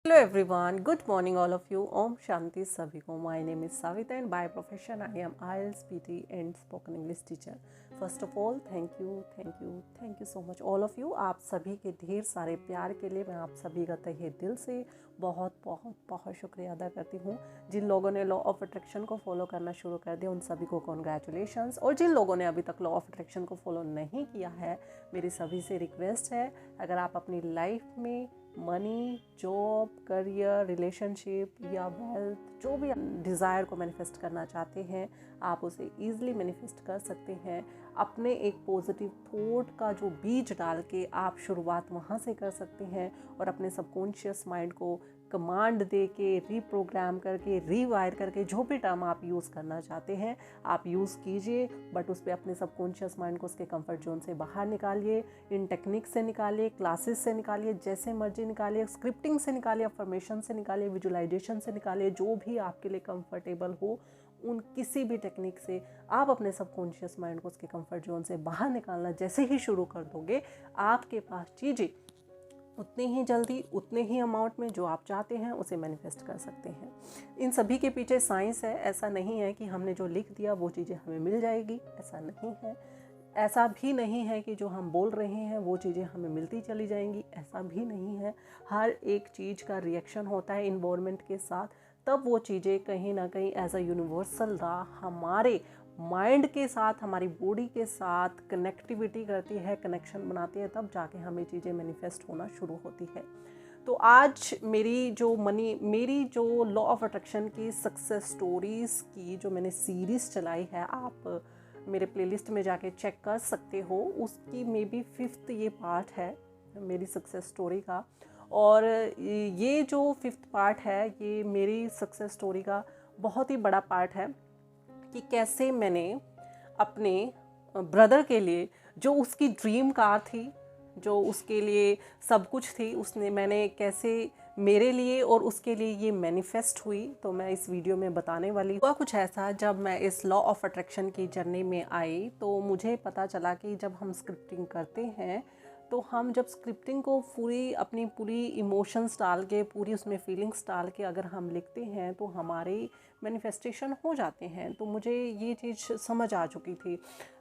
Hello everyone, good morning all of you. Om Shanti सभी को. My name is Savita and by profession I am IELTS, PT and spoken English teacher. First of all, thank you so much all of you. आप सभी के ढेर सारे प्यार के लिए मैं आप सभी का तहे दिल से बहुत शुक्रिया अदा करती हूँ. जिन लोगों ने लॉ ऑफ अट्रैक्शन को फॉलो करना शुरू कर दिया उन सभी को कॉन्ग्रेचुलेशंस, और जिन लोगों ने अभी तक लॉ ऑफ अट्रैक्शन को फॉलो नहीं किया है, मेरी सभी से रिक्वेस्ट है, अगर आप अपनी लाइफ में मनी, जॉब, करियर, रिलेशनशिप या वेल्थ, जो भी डिज़ायर को मैनिफेस्ट करना चाहते हैं, आप उसे ईज़िली मैनिफेस्ट कर सकते हैं. अपने एक पॉजिटिव थॉट का जो बीज डाल के आप शुरुआत वहाँ से कर सकते हैं और अपने सबकॉन्शियस माइंड को कमांड दे के रीप्रोग्राम करके, रीवायर करके, जो भी टर्म आप यूज़ करना चाहते हैं आप यूज़ कीजिए, बट उस पर अपने सबकॉन्शियस माइंड को उसके कंफर्ट जोन से बाहर निकालिए. इन टेक्निक से निकालिए, क्लासेस से निकालिए, जैसे मर्जी निकालिए, स्क्रिप्टिंग से निकालिए, अफर्मेशन से निकालिए, विजुअलाइजेशन से निकालिए, जो भी आपके लिए कंफर्टेबल हो उन किसी भी टेक्निक से आप अपने सबकॉन्शियस माइंड को उसके कंफर्ट जोन से बाहर निकालना जैसे ही शुरू कर दोगे, आपके पास चीज़ें उतनी ही जल्दी, उतने ही अमाउंट में जो आप चाहते हैं उसे मैनिफेस्ट कर सकते हैं. इन सभी के पीछे साइंस है. ऐसा नहीं है कि हमने जो लिख दिया वो चीज़ें हमें मिल जाएगी, ऐसा नहीं है. ऐसा भी नहीं है कि जो हम बोल रहे हैं वो चीज़ें हमें मिलती चली जाएंगी, ऐसा भी नहीं है. हर एक चीज़ का रिएक्शन होता है इन्वायरमेंट के साथ, तब वो चीज़ें कहीं ना कहीं एज अ यूनिवर्सल लॉ हमारे माइंड के साथ, हमारी बॉडी के साथ कनेक्टिविटी करती है, कनेक्शन बनाती है, तब जाके हमें चीज़ें मैनिफेस्ट होना शुरू होती है. तो आज मेरी जो लॉ ऑफ अट्रैक्शन की सक्सेस स्टोरीज़ की जो मैंने सीरीज़ चलाई है, आप मेरे प्लेलिस्ट में जाके चेक कर सकते हो. उसकी मे बी 5th ये पार्ट है मेरी सक्सेस स्टोरी का. और ये जो 5th पार्ट है ये मेरी सक्सेस स्टोरी का बहुत ही बड़ा पार्ट है कि कैसे मैंने अपने ब्रदर के लिए, जो उसकी ड्रीम कार थी, जो उसके लिए सब कुछ थी, मैंने कैसे मेरे लिए और उसके लिए ये मैनिफेस्ट हुई, तो मैं इस वीडियो में बताने वाली हूँ. कुछ ऐसा, जब मैं इस लॉ ऑफ अट्रैक्शन की जर्नी में आई तो मुझे पता चला कि जब हम स्क्रिप्टिंग करते हैं तो हम जब स्क्रिप्टिंग को अपनी पूरी इमोशंस डाल के, पूरी उसमें फीलिंग्स डाल के अगर हम लिखते हैं तो हमारे मैनिफेस्टेशन हो जाते हैं. तो मुझे ये चीज़ समझ आ चुकी थी.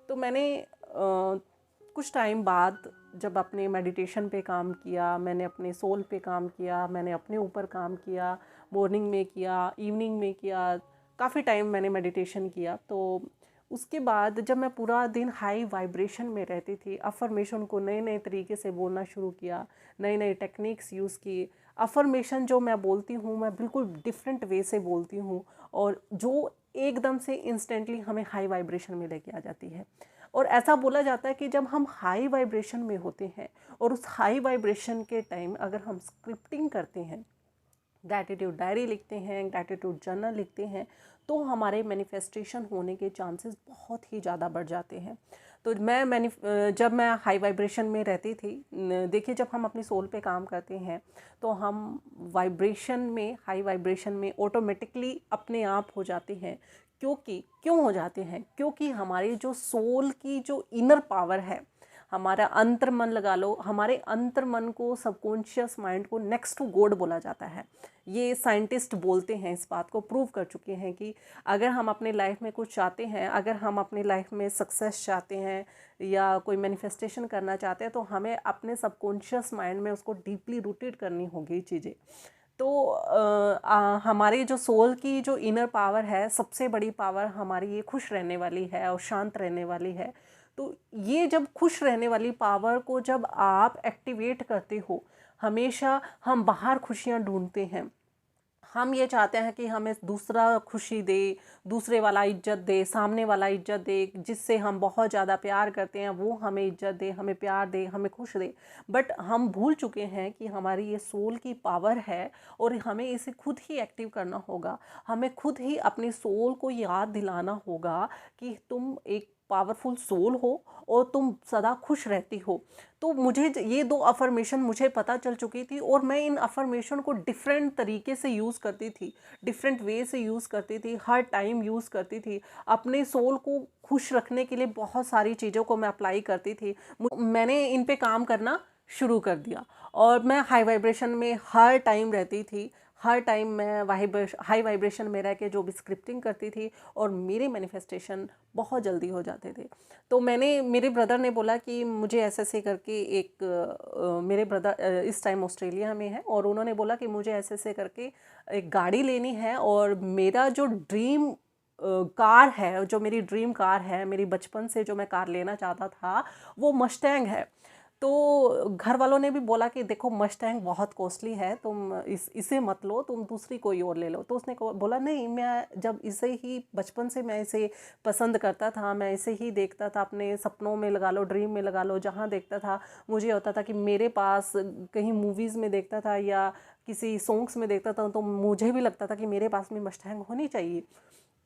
तो मैंने कुछ टाइम बाद जब अपने मेडिटेशन पे काम किया, मैंने अपने सोल पे काम किया, मैंने अपने ऊपर काम किया, मॉर्निंग में किया, इवनिंग में किया, काफ़ी टाइम मैंने मेडिटेशन किया. तो उसके बाद जब मैं पूरा दिन हाई वाइब्रेशन में रहती थी, अफर्मेशन को नए नए तरीके से बोलना शुरू किया, नए नए टेक्निक्स यूज़ किए. अफर्मेशन जो मैं बोलती हूँ मैं बिल्कुल डिफरेंट वे से बोलती हूँ, और जो एकदम से इंस्टेंटली हमें हाई वाइब्रेशन में लेके आ जाती है. और ऐसा बोला जाता है कि जब हम हाई वाइब्रेशन में होते हैं और उस हाई वाइब्रेशन के टाइम अगर हम स्क्रिप्टिंग करते हैं, ग्रैटिट्यूड डायरी लिखते हैं, ग्रैटिट्यूड जर्नल लिखते हैं, तो हमारे मैनिफेस्टेशन होने के चांसेस बहुत ही ज़्यादा बढ़ जाते हैं. तो जब मैं हाई वाइब्रेशन में रहती थी, देखिए जब हम अपनी सोल पे काम करते हैं तो हम हाई वाइब्रेशन में ऑटोमेटिकली अपने आप हो जाते हैं. क्यों हो जाते हैं? क्योंकि हमारी जो सोल की जो इनर पावर है, हमारा अंतर्मन लगा लो, हमारे अंतर्मन को, सबकॉन्शियस माइंड को नेक्स्ट टू गॉड बोला जाता है. ये साइंटिस्ट बोलते हैं, इस बात को प्रूव कर चुके हैं कि अगर हम अपने लाइफ में कुछ चाहते हैं, अगर हम अपनी लाइफ में सक्सेस चाहते हैं या कोई मैनिफेस्टेशन करना चाहते हैं, तो हमें अपने सबकॉन्शियस माइंड में उसको डीपली रूटेड करनी होगी चीज़ें. तो हमारी जो सोल की जो इनर पावर है, सबसे बड़ी पावर हमारी ये खुश रहने वाली है और शांत रहने वाली है. तो ये जब खुश रहने वाली पावर को जब आप एक्टिवेट करते हो, हमेशा हम बाहर खुशियाँ ढूंढते हैं. हम ये चाहते हैं कि हमें दूसरा खुशी दे, दूसरे वाला इज्जत दे, सामने वाला इज्जत दे, जिससे हम बहुत ज़्यादा प्यार करते हैं वो हमें इज्जत दे, हमें प्यार दे, हमें खुश दे. बट हम भूल चुके हैं कि हमारी ये सोल की पावर है और हमें इसे खुद ही एक्टिव करना होगा. हमें खुद ही अपनी सोल को याद दिलाना होगा कि तुम एक पावरफुल सोल हो और तुम सदा खुश रहती हो. तो मुझे ये 2 अफर्मेशन मुझे पता चल चुकी थी और मैं इन अफर्मेशन को डिफरेंट तरीके से यूज़ करती थी, डिफरेंट वे से यूज़ करती थी, हर टाइम यूज़ करती थी. अपने सोल को खुश रखने के लिए बहुत सारी चीज़ों को मैं अप्लाई करती थी. मैंने इन पे काम करना शुरू कर दिया। और मैं हाई वाइब्रेशन में हर टाइम रहती थी, हर टाइम मैं हाई वाइब्रेशन में रह के जो भी स्क्रिप्टिंग करती थी, और मेरे मैनिफेस्टेशन बहुत जल्दी हो जाते थे। तो मेरे ब्रदर ने बोला कि मुझे ऐसे ऐसे करके मेरे ब्रदर इस टाइम ऑस्ट्रेलिया में है, और उन्होंने बोला कि मुझे ऐसे ऐसे करके एक गाड़ी लेनी है, और मेरा जो ड्रीम कार है, जो मेरी ड्रीम कार है, मेरी बचपन से जो मैं कार लेना चाहता था, वो मस्टैंग है। तो घर वालों ने भी बोला कि देखो मस्टैंग बहुत कॉस्टली है, तुम इसे मत लो, तुम दूसरी कोई और ले लो। तो उसने बोला नहीं, मैं जब इसे ही बचपन से मैं इसे पसंद करता था, मैं इसे ही देखता था, अपने सपनों में लगा लो, ड्रीम में लगा लो, जहाँ देखता था मुझे होता था कि मेरे पास, कहीं मूवीज़ में देखता था या किसी सॉन्ग्स में देखता था, तो मुझे भी लगता था कि मेरे पास भी मस्टैंग होनी चाहिए।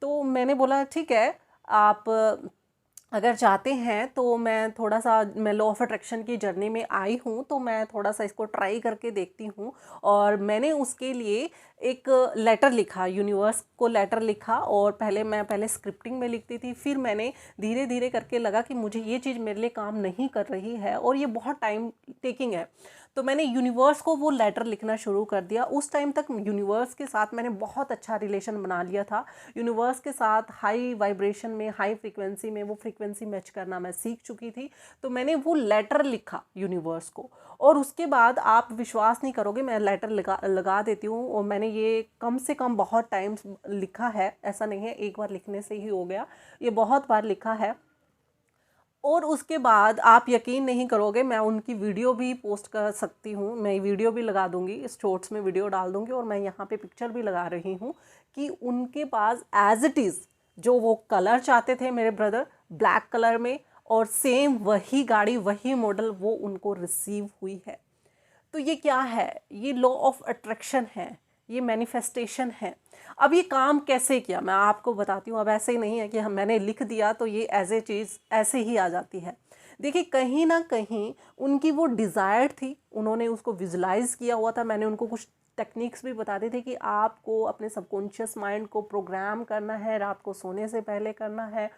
तो मैंने बोला ठीक है, आप अगर चाहते हैं तो मैं लॉ ऑफ अट्रैक्शन की जर्नी में आई हूँ, तो मैं थोड़ा सा इसको ट्राई करके देखती हूँ। और मैंने उसके लिए एक लेटर लिखा, यूनिवर्स को लेटर लिखा, और पहले स्क्रिप्टिंग में लिखती थी, फिर मैंने धीरे धीरे करके लगा कि मुझे ये चीज़ मेरे लिए काम नहीं कर रही है और ये बहुत टाइम टेकिंग है। तो मैंने यूनिवर्स को वो लेटर लिखना शुरू कर दिया। उस टाइम तक यूनिवर्स के साथ मैंने बहुत अच्छा रिलेशन बना लिया था। यूनिवर्स के साथ हाई वाइब्रेशन में, हाई फ्रीक्वेंसी में वो फ्रीक्वेंसी मैच करना मैं सीख चुकी थी। तो मैंने वो लेटर लिखा यूनिवर्स को, और उसके बाद आप विश्वास नहीं करोगे, मैं लेटर लगा देती हूँ, और मैंने ये कम से कम बहुत टाइम लिखा है, ऐसा नहीं है एक बार लिखने से ही हो गया, ये बहुत बार लिखा है। और उसके बाद आप यकीन नहीं करोगे, मैं उनकी वीडियो भी पोस्ट कर सकती हूँ, मैं वीडियो भी लगा दूँगी, इस शॉर्ट्स में वीडियो डाल दूँगी, और मैं यहाँ पे पिक्चर भी लगा रही हूँ कि उनके पास एज इट इज़ जो वो कलर चाहते थे मेरे ब्रदर, ब्लैक कलर में, और सेम वही गाड़ी, वही मॉडल वो उनको रिसीव हुई है। तो ये क्या है? ये लॉ ऑफ अट्रैक्शन है, ये मैनिफेस्टेशन है। अब ये काम कैसे किया मैं आपको बताती हूँ। अब ऐसे ही नहीं है कि मैंने लिख दिया तो ये एज ए चीज़ ऐसे ही आ जाती है। देखिए, कहीं ना कहीं उनकी वो डिज़ायर थी, उन्होंने उसको विजुलाइज किया हुआ था। मैंने उनको कुछ टेक्निक्स भी बताते थे कि आपको अपने सबकॉन्शियस माइंड को प्रोग्राम करना है, रात को सोने से पहले करना है,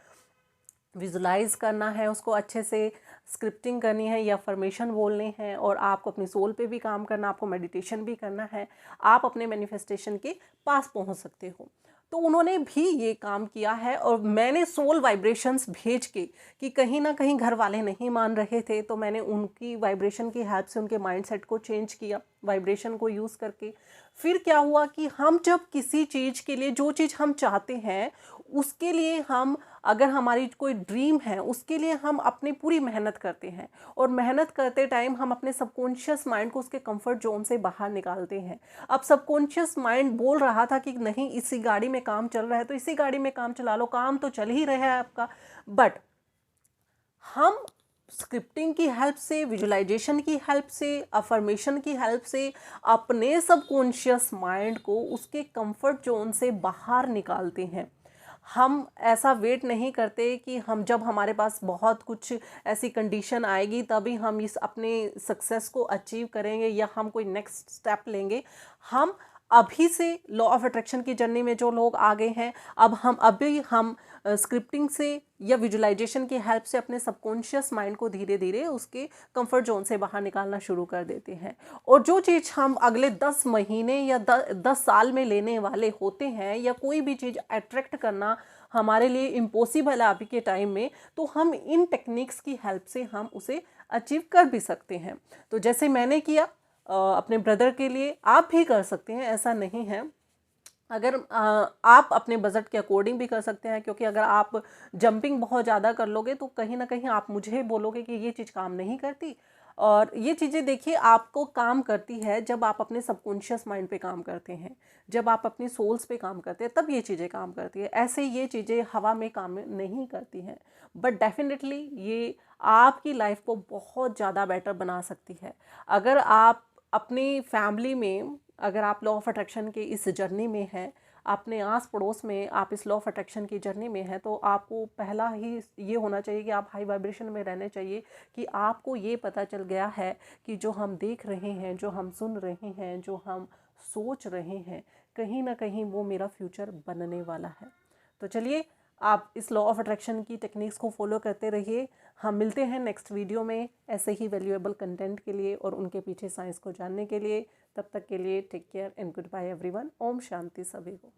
विजुलाइज करना है, उसको अच्छे से स्क्रिप्टिंग करनी है या अफर्मेशन बोलने हैं, और आपको अपनी सोल पे भी काम करना, आपको मेडिटेशन भी करना है, आप अपने मैनिफेस्टेशन के पास पहुंच सकते हो। तो उन्होंने भी ये काम किया है, और मैंने सोल वाइब्रेशंस भेज के, कि कहीं ना कहीं घर वाले नहीं मान रहे थे, तो मैंने उनकी वाइब्रेशन की हेल्प से उनके माइंडसेट को चेंज किया वाइब्रेशन को यूज़ करके। फिर क्या हुआ कि हम जब किसी चीज़ के लिए, जो चीज़ हम चाहते हैं उसके लिए हम, अगर हमारी कोई ड्रीम है उसके लिए हम अपनी पूरी मेहनत करते हैं, और मेहनत करते टाइम हम अपने सबकॉन्शियस माइंड को उसके कंफर्ट जोन से बाहर निकालते हैं। अब सबकॉन्शियस माइंड बोल रहा था कि नहीं, इसी गाड़ी में काम चल रहा है तो इसी गाड़ी में काम चला लो, काम तो चल ही रहा है आपका। बट हम स्क्रिप्टिंग की हेल्प से, विजुलाइजेशन की हेल्प से, अफर्मेशन की हेल्प से अपने सबकॉन्शियस माइंड को उसके कंफर्ट जोन से बाहर निकालते हैं। हम ऐसा वेट नहीं करते कि हम, जब हमारे पास बहुत कुछ ऐसी कंडीशन आएगी तभी हम इस अपने सक्सेस को अचीव करेंगे या हम कोई नेक्स्ट स्टेप लेंगे। हम अभी से लॉ ऑफ अट्रैक्शन की जर्नी में जो लोग आ गए हैं, अभी हम स्क्रिप्टिंग से या विजुलाइजेशन की हेल्प से अपने सबकॉन्शियस माइंड को धीरे धीरे उसके कंफर्ट जोन से बाहर निकालना शुरू कर देते हैं। और जो चीज़ हम अगले 10 महीने या 10 साल में लेने वाले होते हैं, या कोई भी चीज़ अट्रैक्ट करना हमारे लिए इम्पॉसिबल है अभी के टाइम में, तो हम इन टेक्निक्स की हेल्प से हम उसे अचीव कर भी सकते हैं। तो जैसे मैंने किया अपने ब्रदर के लिए, आप भी कर सकते हैं, ऐसा नहीं है। अगर आप अपने बजट के अकॉर्डिंग भी कर सकते हैं, क्योंकि अगर आप जंपिंग बहुत ज़्यादा कर लोगे तो कहीं ना कहीं आप मुझे बोलोगे कि ये चीज़ काम नहीं करती। और ये चीज़ें देखिए आपको काम करती है जब आप अपने सबकॉन्शियस माइंड पे काम करते हैं, जब आप अपनी सोल्स पे काम करते हैं, तब ये चीज़ें काम करती है। ऐसे ये चीज़ें हवा में काम नहीं करती हैं। बट डेफिनेटली ये आपकी लाइफ को बहुत ज़्यादा बेटर बना सकती है। अगर आप अपनी फैमिली में, अगर आप लॉ ऑफ अट्रैक्शन के इस जर्नी में हैं, अपने आस पड़ोस में आप इस लॉ ऑफ अट्रैक्शन की जर्नी में हैं, तो आपको पहला ही ये होना चाहिए कि आप हाई वाइब्रेशन में रहने चाहिए, कि आपको ये पता चल गया है कि जो हम देख रहे हैं, जो हम सुन रहे हैं, जो हम सोच रहे हैं, कहीं ना कहीं वो मेरा फ्यूचर बनने वाला है। तो चलिए, आप इस लॉ ऑफ अट्रैक्शन की टेक्निक्स को फॉलो करते रहिए। हम मिलते हैं नेक्स्ट वीडियो में ऐसे ही वैल्यूएबल कंटेंट के लिए और उनके पीछे साइंस को जानने के लिए। तब तक के लिए take care and goodbye everyone. ओम शांति सभी को।